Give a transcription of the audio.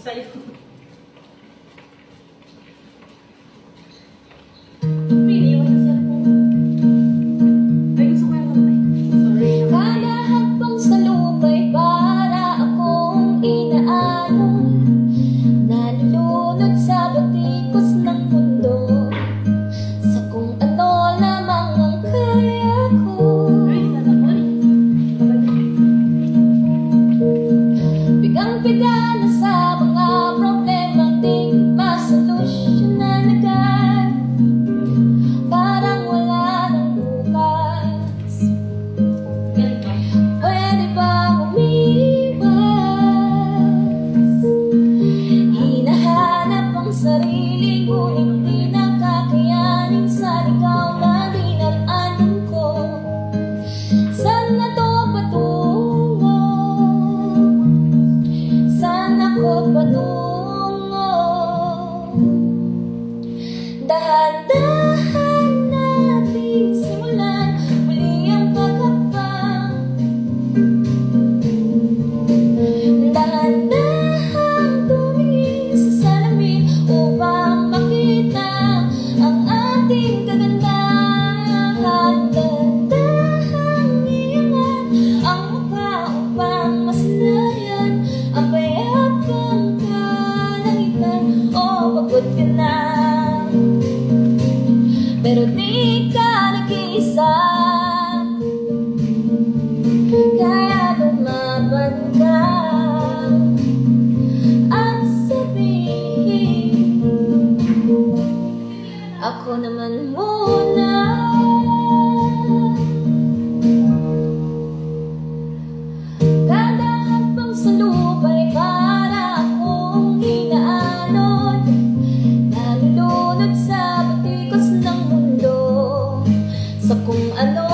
sa'yo. Piniwan yung cellphone. Ay, gusto ko yung kamay. Sorry. Kada hakbang sa lupa'y para akong inaalon, nalulunod sa batikos ng mundo, sa kung ano lamang ang kaya ko. Ay, sana all. Bigang-biga na sa mga problemang di masolusyonan agad, parang wala nang bukas. Pwede bang umiwas? Hinahanap ang sarili, ngunit di nakakayanin sa ligaw na dinaraanan ko. Saan na to patungo? Saan ako patungo? Dahan-dahan nating simulan muli ang paghakbang. Dahan-dahan tumingin sa salamin upang makita ang ating kagandahan. Dahan-dahan iangat ang mukha upang masanayan ang payapang kalangitan. O pagod ka na, pero di ka nag-iisa, kaya lumaban ka at sabihin, ako naman muna. Kada hakbang sa lupa'y para akong inaalon, nalulunod sa batikos ng mundo, sa kung ano